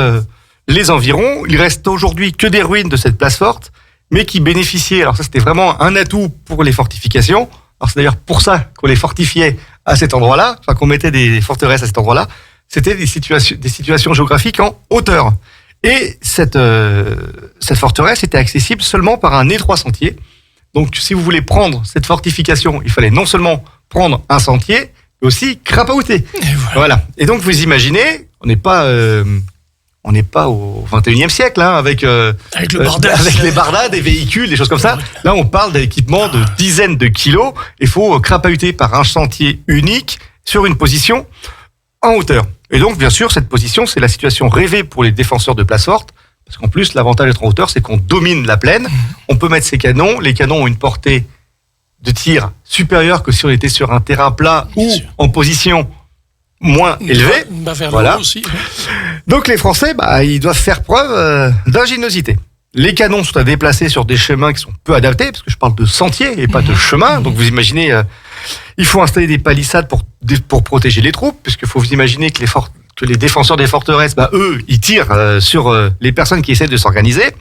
les environs, il reste aujourd'hui que des ruines de cette place forte, mais qui bénéficiaient, alors ça c'était vraiment un atout pour les fortifications. Alors c'est d'ailleurs pour ça qu'on les fortifiait à cet endroit-là, qu'on mettait des forteresses à cet endroit-là. C'était des situations géographiques en hauteur. Et cette forteresse était accessible seulement par un étroit sentier. Donc, si vous voulez prendre cette fortification, il fallait non seulement prendre un sentier, mais aussi crapahuter. Voilà. Et donc, vous imaginez, on n'est pas au 21e siècle, avec les bardas, des véhicules, des choses comme ça. Là, on parle d'équipements de dizaines de kilos. Il faut crapahuter par un sentier unique sur une position en hauteur. Et donc, bien sûr, cette position, c'est la situation rêvée pour les défenseurs de place forte, parce qu'en plus, l'avantage d'être en hauteur, c'est qu'on domine la plaine. On peut mettre ses canons. Les canons ont une portée de tir supérieure que si on était sur un terrain plat ou en position moins élevée. Voilà. Aussi. Donc, les Français, ils doivent faire preuve d'ingéniosité. Les canons sont à déplacer sur des chemins qui sont peu adaptés, parce que je parle de sentiers et pas de chemins. Donc, vous imaginez... il faut installer des palissades pour protéger les troupes, puisqu'il faut vous imaginer que les défenseurs des forteresses, eux, ils tirent sur les personnes qui essaient de s'organiser.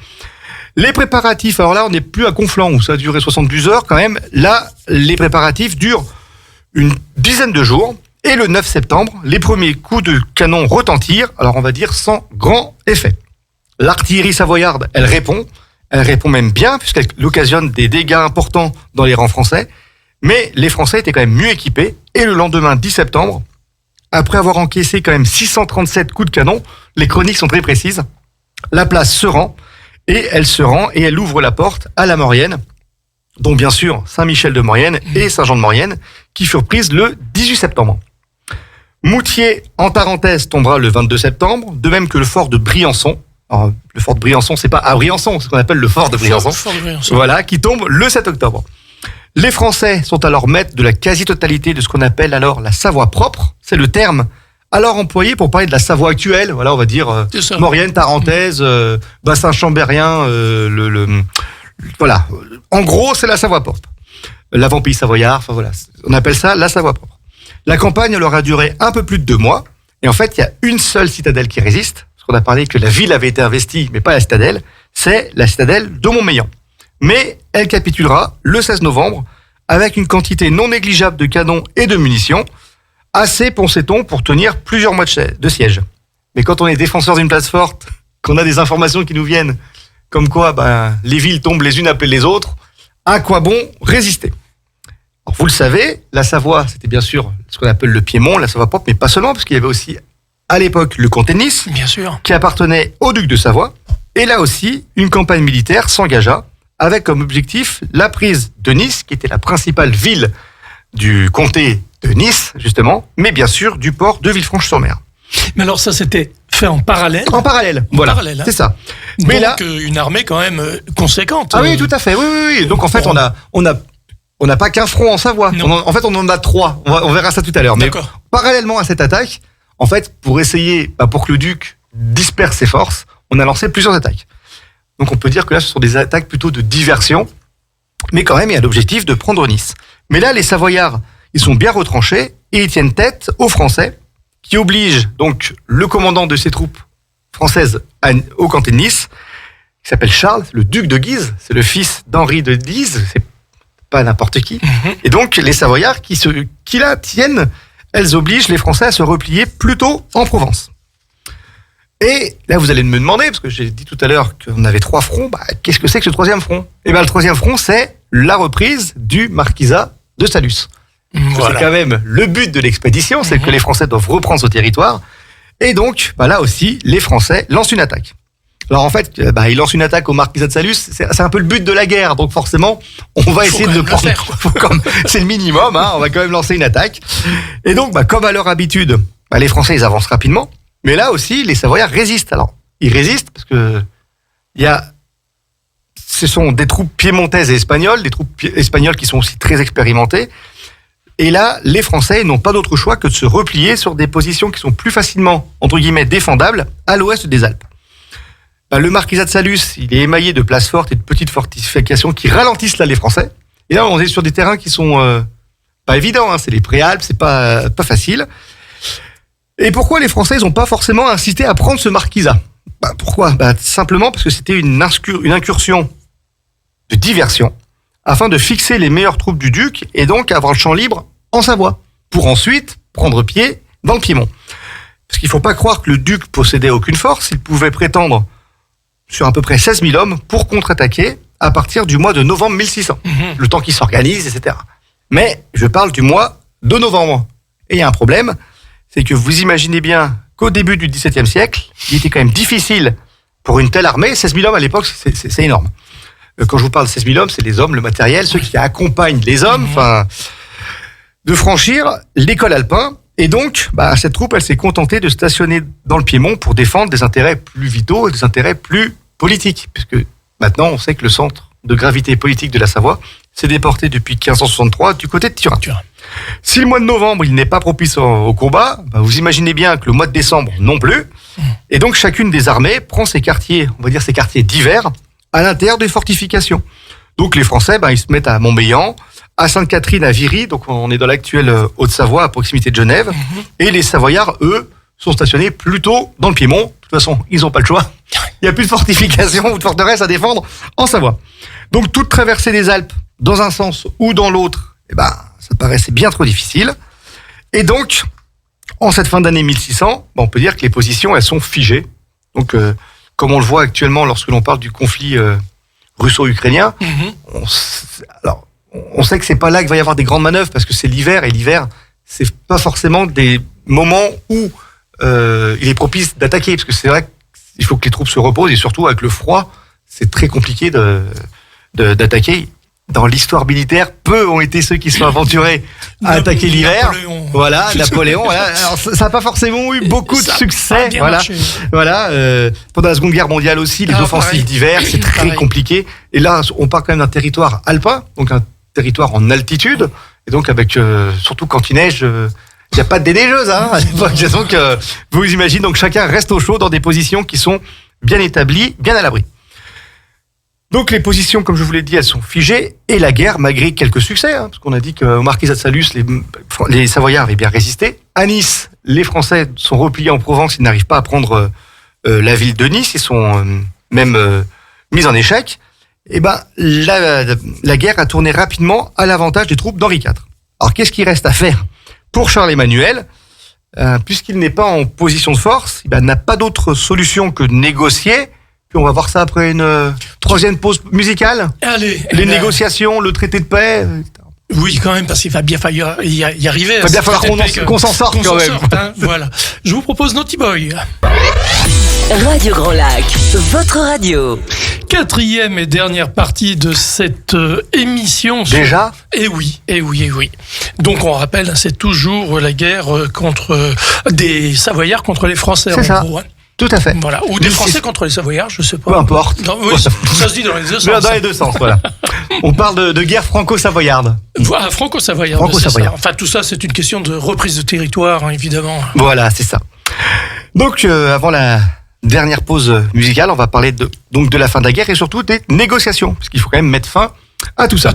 Les préparatifs, alors là, on n'est plus à Conflans, où ça a duré 72 heures quand même. Là, les préparatifs durent une dizaine de jours. Et le 9 septembre, les premiers coups de canon retentirent, alors on va dire sans grand effet. L'artillerie savoyarde, elle répond même bien, puisqu'elle occasionne des dégâts importants dans les rangs français. Mais les Français étaient quand même mieux équipés. Et le lendemain 10 septembre, après avoir encaissé quand même 637 coups de canon, les chroniques sont très précises, la place se rend, et elle ouvre la porte à la Maurienne, dont bien sûr Saint-Michel de Maurienne et Saint-Jean de Maurienne, qui furent prises le 18 septembre. Moutier, en Tarentaise, tombera le 22 septembre, de même que le fort de Briançon. Alors, le fort de Briançon, c'est pas à Briançon, c'est ce qu'on appelle le fort de Briançon. Voilà, qui tombe le 7 octobre. Les Français sont alors maîtres de la quasi-totalité de ce qu'on appelle alors la Savoie propre. C'est le terme alors employé pour parler de la Savoie actuelle. Voilà, on va dire Maurienne, Tarentaise, bassin chambérien, voilà. En gros, c'est la Savoie propre. L'avant-pays savoyard, voilà. On appelle ça la Savoie propre. La campagne leur a duré un peu plus de 2 mois. Et en fait, il y a une seule citadelle qui résiste. Parce qu'on a parlé que la ville avait été investie, mais pas la citadelle. C'est la citadelle de Montmélian. Mais elle capitulera le 16 novembre avec une quantité non négligeable de canons et de munitions, assez, pensait-on, pour tenir plusieurs mois de siège. Mais quand on est défenseur d'une place forte, qu'on a des informations qui nous viennent comme quoi les villes tombent les unes après les autres, à quoi bon résister ? Alors, vous le savez, la Savoie, c'était bien sûr ce qu'on appelle le Piémont, la Savoie propre, mais pas seulement, parce qu'il y avait aussi à l'époque le comté de Nice, bien sûr, qui appartenait au duc de Savoie. Et là aussi, une campagne militaire s'engagea avec comme objectif la prise de Nice, qui était la principale ville du comté de Nice, justement, mais bien sûr du port de Villefranche-sur-Mer. Mais alors ça, c'était fait en parallèle. En parallèle, voilà, c'est ça. Mais donc, là, une armée quand même conséquente. Ah oui, tout à fait, oui. Donc en fait, on a on n'a pas qu'un front en Savoie. En fait, on en a 3. On verra ça tout à l'heure. D'accord. Mais parallèlement à cette attaque, en fait, pour essayer, pour que le duc disperse ses forces, on a lancé plusieurs attaques. Donc on peut dire que là, ce sont des attaques plutôt de diversion. Mais quand même, il y a l'objectif de prendre Nice. Mais là, les Savoyards, ils sont bien retranchés et ils tiennent tête aux Français, qui obligent donc le commandant de ces troupes françaises au camp de Nice, qui s'appelle Charles, le duc de Guise, c'est le fils d'Henri de Guise, c'est pas n'importe qui. Et donc les Savoyards qui la tiennent, elles obligent les Français à se replier plutôt en Provence. Et là vous allez me demander, parce que j'ai dit tout à l'heure qu'on avait 3 fronts, qu'est-ce que c'est que ce 3e front ? Et le 3e front, c'est la reprise du marquisat de Saluces. Voilà. C'est quand même le but de l'expédition, c'est que les Français doivent reprendre ce territoire. Et donc, là aussi, les Français lancent une attaque. Alors en fait, ils lancent une attaque au marquisat de Saluces, c'est un peu le but de la guerre, donc forcément, on va essayer de le prendre. C'est le minimum, on va quand même lancer une attaque. Et donc, comme à leur habitude, les Français, ils avancent rapidement. Mais là aussi, les Savoyards résistent. Alors, ils résistent parce que ce sont des troupes piémontaises et espagnoles, des troupes espagnoles qui sont aussi très expérimentées. Et là, les Français n'ont pas d'autre choix que de se replier sur des positions qui sont plus facilement, entre guillemets, défendables à l'ouest des Alpes. Le marquisat de Saluces, il est émaillé de places fortes et de petites fortifications qui ralentissent là les Français. Et là, on est sur des terrains qui sont pas évidents, c'est les Préalpes, c'est pas facile. Et pourquoi les Français, ils n'ont pas forcément incité à prendre ce marquisat ? Pourquoi ? Simplement parce que c'était une incursion de diversion, afin de fixer les meilleures troupes du duc et donc avoir le champ libre en Savoie, pour ensuite prendre pied dans le Piémont. Parce qu'il ne faut pas croire que le duc possédait aucune force, il pouvait prétendre sur à peu près 16 000 hommes pour contre-attaquer à partir du mois de novembre 1600, le temps qu'il s'organise, etc. Mais je parle du mois de novembre. Et il y a un problème, c'est que vous imaginez bien qu'au début du XVIIe siècle, il était quand même difficile pour une telle armée, 16 000 hommes à l'époque, c'est énorme. Quand je vous parle de 16 000 hommes, c'est les hommes, le matériel, ceux qui accompagnent les hommes, de franchir l'école alpin. Et donc, cette troupe, elle s'est contentée de stationner dans le Piémont pour défendre des intérêts plus vitaux et des intérêts plus politiques. Puisque maintenant, on sait que le centre de gravité politique de la Savoie s'est déporté depuis 1563 du côté de Turin. Si le mois de novembre, il n'est pas propice au combat, vous imaginez bien que le mois de décembre non plus. Et donc, chacune des armées prend ses quartiers, on va dire ses quartiers d'hiver, à l'intérieur des fortifications. Donc les Français, ils se mettent à Montmélian, à Sainte-Catherine, à Viry, donc on est dans l'actuelle Haute-Savoie, à proximité de Genève, et les Savoyards, eux, sont stationnés plutôt dans le Piémont. De toute façon, ils n'ont pas le choix. Il n'y a plus de fortifications ou de forteresses à défendre en Savoie. Donc toute traversée des Alpes, dans un sens ou dans l'autre, ça paraissait bien trop difficile. Et donc, en cette fin d'année 1600, on peut dire que les positions, elles sont figées. Donc, comme on le voit actuellement lorsque l'on parle du conflit russo-ukrainien, on sait que c'est pas là qu'il va y avoir des grandes manœuvres parce que c'est l'hiver et l'hiver, c'est pas forcément des moments où il est propice d'attaquer parce que c'est vrai qu'il faut que les troupes se reposent et surtout avec le froid, c'est très compliqué d'attaquer. Dans l'histoire militaire, peu ont été ceux qui sont aventurés à attaquer l'hiver. Napoléon. Alors, ça n'a pas forcément eu beaucoup de succès. Pendant la Seconde Guerre mondiale aussi, les offensives d'hiver, c'est très compliqué. Et là, on parle quand même d'un territoire alpin, donc un territoire en altitude, et donc avec surtout quand il neige. Il n'y a pas de déneigeuse à l'époque. Donc, vous imaginez, donc chacun reste au chaud dans des positions qui sont bien établies, bien à l'abri. Donc les positions, comme je vous l'ai dit, elles sont figées, et la guerre, malgré quelques succès, parce qu'on a dit qu'au marquisat de Saluces, les Savoyards avaient bien résisté. À Nice, les Français sont repliés en Provence, ils n'arrivent pas à prendre la ville de Nice, ils sont même mis en échec. Et la guerre a tourné rapidement à l'avantage des troupes d'Henri IV. Alors qu'est-ce qu'il reste à faire pour Charles-Emmanuel ? Puisqu'il n'est pas en position de force, il n'a pas d'autre solution que de négocier. Puis on va voir ça après une troisième pause musicale. Allez. Les négociations, le traité de paix. Oui, quand même, parce qu'il va bien falloir y arriver. Il va bien falloir qu'on s'en sorte quand même. Voilà. Je vous propose Naughty Boy. Radio Grand Lac, votre radio. 4e et dernière partie de cette émission. Déjà ? Eh oui. Donc on rappelle, c'est toujours la guerre contre des Savoyards contre les Français. C'est ça. Gros, Tout à fait. Voilà. Ou des Français contre les Savoyards, je sais pas. Peu importe. Non, oui, ça se dit dans les deux sens. Dans les deux sens, voilà. On parle de guerre franco-savoyarde. Ah, franco-savoyarde. Franco-savoyarde. Enfin, tout ça, c'est une question de reprise de territoire, hein, évidemment. Voilà, c'est ça. Donc, avant la dernière pause musicale, on va parler de la fin de la guerre et surtout des négociations, parce qu'il faut quand même mettre fin à tout ça.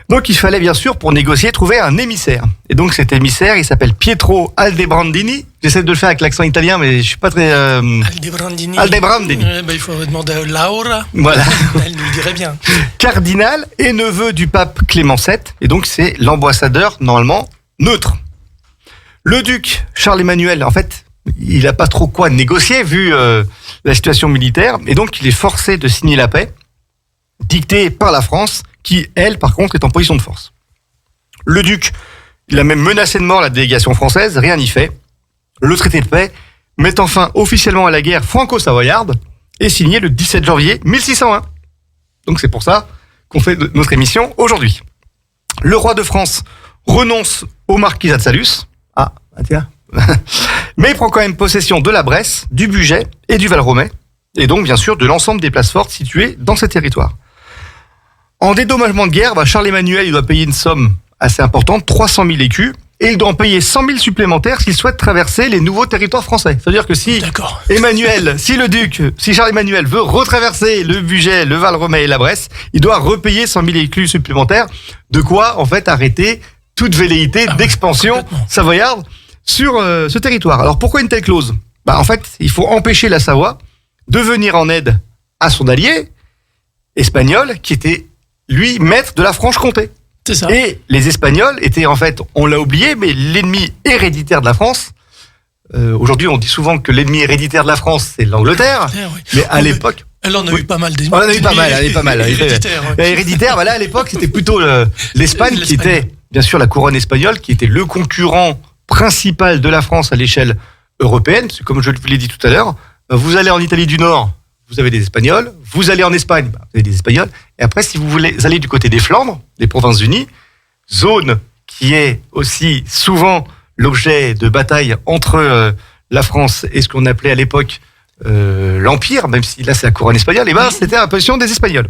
Donc, il fallait bien sûr, pour négocier, trouver un émissaire. Et donc, cet émissaire, il s'appelle Pietro Aldebrandini. J'essaie de le faire avec l'accent italien, mais je suis pas très... Aldebrandini. Il faudrait demander à Laura. Voilà. Elle nous le dirait bien. Cardinal et neveu du pape Clément VII. Et donc, c'est l'ambassadeur, normalement, neutre. Le duc Charles-Emmanuel, en fait, il n'a pas trop quoi négocier, vu la situation militaire. Et donc, il est forcé de signer la paix, dictée par la France, qui, elle, par contre, est en position de force. Le duc, il a même menacé de mort la délégation française, rien n'y fait. Le traité de paix, mettant fin officiellement à la guerre franco-savoyarde, est signé le 17 janvier 1601. Donc c'est pour ça qu'on fait notre émission aujourd'hui. Le roi de France renonce au marquisat de Saluces. Ah, tiens. Mais il prend quand même possession de la Bresse, du Bugey et du Val-Romey, et donc bien sûr de l'ensemble des places fortes situées dans ces territoires. En dédommagement de guerre, Charles-Emmanuel il doit payer une somme assez importante, 300 000 écus, et il doit en payer 100 000 supplémentaires s'il souhaite traverser les nouveaux territoires français. C'est-à-dire que si Charles-Emmanuel veut retraverser le Bugey, le Val-Romey et la Bresse, il doit repayer 100 000 écus supplémentaires, de quoi en fait arrêter toute velléité d'expansion savoyarde sur ce territoire. Alors pourquoi une telle clause ? En fait, il faut empêcher la Savoie de venir en aide à son allié espagnol qui était lui, maître de la Franche-Comté. C'est ça. Et les Espagnols étaient, en fait, on l'a oublié, mais l'ennemi héréditaire de la France. Aujourd'hui, on dit souvent que l'ennemi héréditaire de la France, c'est l'Angleterre. Oui. Mais à l'époque... Elle en a eu pas mal. On en a eu pas mal. Héréditaire, à l'époque, c'était plutôt l'Espagne qui était, bien sûr, la couronne espagnole, qui était le concurrent principal de la France à l'échelle européenne. C'est comme je vous l'ai dit tout à l'heure. Vous allez en Italie du Nord, vous avez des Espagnols. Vous allez en Espagne, vous avez des Espagnols. Et après, si vous voulez aller du côté des Flandres, des Provinces-Unies, zone qui est aussi souvent l'objet de batailles entre la France et ce qu'on appelait à l'époque l'Empire, même si là c'est la couronne espagnole, et c'était la position des Espagnols.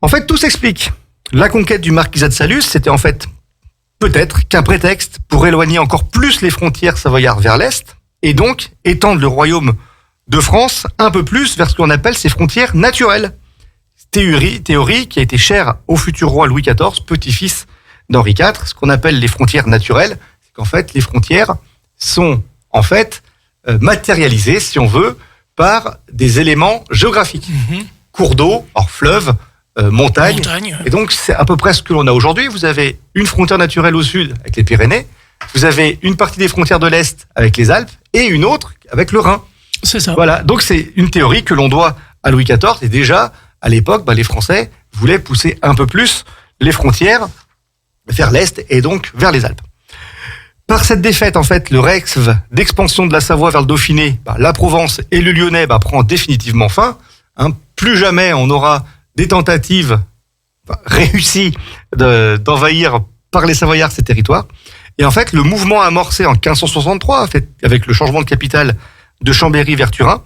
En fait, tout s'explique. La conquête du marquisat de Saluces, c'était en fait peut-être qu'un prétexte pour éloigner encore plus les frontières savoyardes vers l'Est, et donc étendre le royaume de France un peu plus vers ce qu'on appelle ses frontières naturelles. Théorie qui a été chère au futur roi Louis XIV, petit-fils d'Henri IV. Ce qu'on appelle les frontières naturelles, c'est qu'en fait les frontières sont en fait matérialisées, si on veut, par des éléments géographiques. Cours d'eau, hors fleuve, montagne. Et donc c'est à peu près ce que l'on a aujourd'hui. Vous avez une frontière naturelle au sud avec les Pyrénées, vous avez une partie des frontières de l'Est avec les Alpes et une autre avec le Rhin. C'est ça. Voilà, donc c'est une théorie que l'on doit à Louis XIV, et déjà, à l'époque, les Français voulaient pousser un peu plus les frontières vers l'Est et donc vers les Alpes. Par cette défaite, en fait, le rêve d'expansion de la Savoie vers le Dauphiné, la Provence et le Lyonnais prend définitivement fin. Plus jamais on aura des tentatives réussies d'envahir par les Savoyards ces territoires. Et en fait, le mouvement amorcé en 1563, en fait, avec le changement de capitale de Chambéry vers Turin,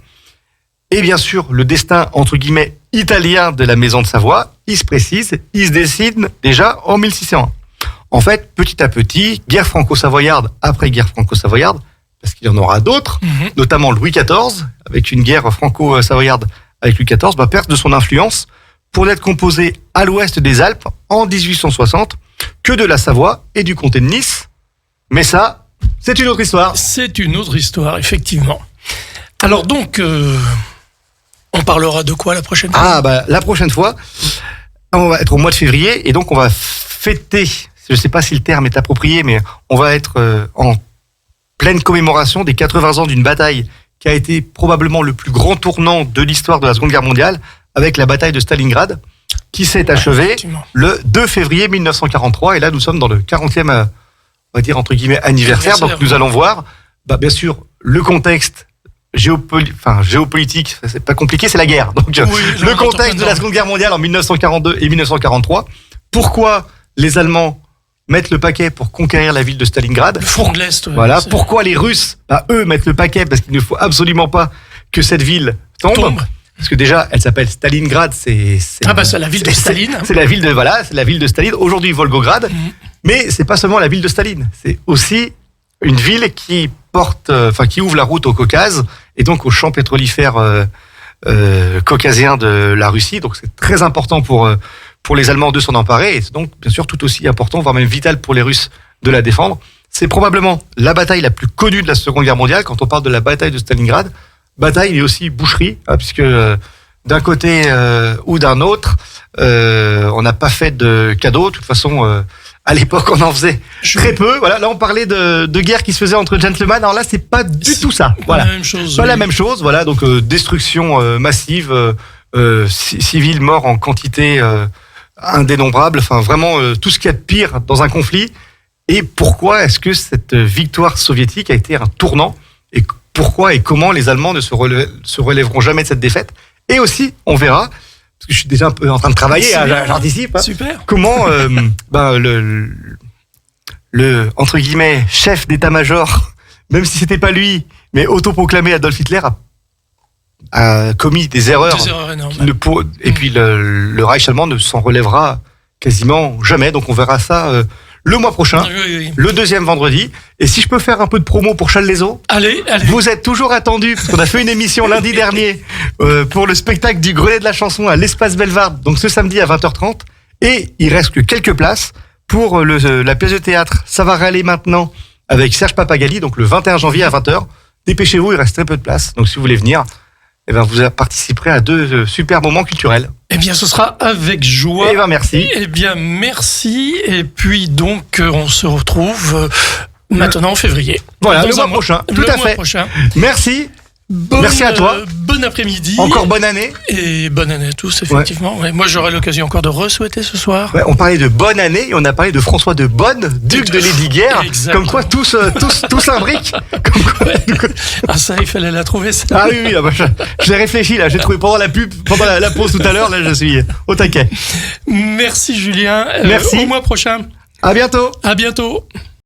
et bien sûr le destin entre guillemets italien de la maison de Savoie, il se précise, il se dessine déjà en 1601. En fait, petit à petit, guerre franco-savoyarde après guerre franco-savoyarde, parce qu'il y en aura d'autres, notamment Louis XIV, avec une guerre franco-savoyarde avec Louis XIV, perd de son influence pour n'être composé à l'ouest des Alpes en 1860 que de la Savoie et du comté de Nice. Mais ça, c'est une autre histoire. C'est une autre histoire, effectivement. Alors donc, on parlera de quoi la prochaine fois ? La prochaine fois, on va être au mois de février, et donc on va fêter, je ne sais pas si le terme est approprié, mais on va être en pleine commémoration des 80 ans d'une bataille qui a été probablement le plus grand tournant de l'histoire de la Seconde Guerre mondiale, avec la bataille de Stalingrad, qui s'est achevée le 2 février 1943, et là nous sommes dans le 40e, on va dire entre guillemets, anniversaire, donc nous allons voir, bien sûr, le contexte géopolitique, c'est pas compliqué, c'est la guerre. Donc le contexte de la Seconde Guerre mondiale en 1942 et 1943. Pourquoi les Allemands mettent le paquet pour conquérir la ville de Stalingrad. Le front de l'Est. Ouais, voilà. Pourquoi les Russes, eux, mettent le paquet? Parce qu'il ne faut absolument pas que cette ville tombe. Parce que déjà, elle s'appelle Stalingrad, c'est la ville de Staline. C'est la ville de Staline. Aujourd'hui, Volgograd. Mais c'est pas seulement la ville de Staline. C'est aussi une ville qui qui ouvre la route au Caucase et donc aux champs pétrolifères caucasiens de la Russie. Donc c'est très important pour les Allemands de s'en emparer. Et c'est donc bien sûr tout aussi important, voire même vital pour les Russes de la défendre. C'est probablement la bataille la plus connue de la Seconde Guerre mondiale. Quand on parle de la bataille de Stalingrad, bataille mais aussi boucherie, puisque d'un côté ou d'un autre, on n'a pas fait de cadeaux. De toute façon, à l'époque, on en faisait très peu. Voilà, là, on parlait de guerre qui se faisait entre gentlemen. Alors là, c'est pas du tout ça. Voilà, la même chose. Pas la même chose. Voilà, donc destruction massive, civils morts en quantité indénombrable. Enfin, vraiment tout ce qu'il y a de pire dans un conflit. Et pourquoi est-ce que cette victoire soviétique a été un tournant? Et pourquoi et comment les Allemands ne se relèveront jamais de cette défaite? Et aussi, on verra. Parce que je suis déjà un peu en train de travailler, j'anticipe. Super. Comment le entre guillemets chef d'état-major, même si c'était pas lui, mais autoproclamé Adolf Hitler a commis des erreurs énormes. Et puis le Reich allemand ne s'en relèvera quasiment jamais. Donc on verra ça le mois prochain, le deuxième vendredi. Et si je peux faire un peu de promo pour Challes-les-Eaux, allez. Vous êtes toujours attendus, parce qu'on a fait une émission lundi dernier pour le spectacle du Grenier de la chanson à l'Espace Bellevarde, donc ce samedi à 20h30. Et il reste que quelques places pour la pièce de théâtre Ça va râler maintenant avec Serge Papagali, donc le 21 janvier à 20h. Dépêchez-vous, il reste très peu de place. Donc si vous voulez venir, vous participerez à 2 super moments culturels. Eh bien, ce sera avec joie. Eh bien, merci. Eh bien, merci. Et puis, donc, on se retrouve maintenant en février. Voilà, le mois prochain. Tout à fait. Merci. Merci à toi. Bon après-midi. Encore bonne année. Et bonne année à tous, effectivement. Ouais. Moi, j'aurai l'occasion encore de re-souhaiter ce soir. Ouais, on parlait de bonne année et on a parlé de François de Bonne, duc de Lesdiguières. Comme quoi, tous imbriquent. Ah, ça, il fallait la trouver, ça. Ah oui, je l'ai réfléchi, là. J'ai trouvé pendant la pub, pendant la pause tout à l'heure. Là, je suis au taquet. Merci, Julien. Merci. Au mois prochain. À bientôt. À bientôt.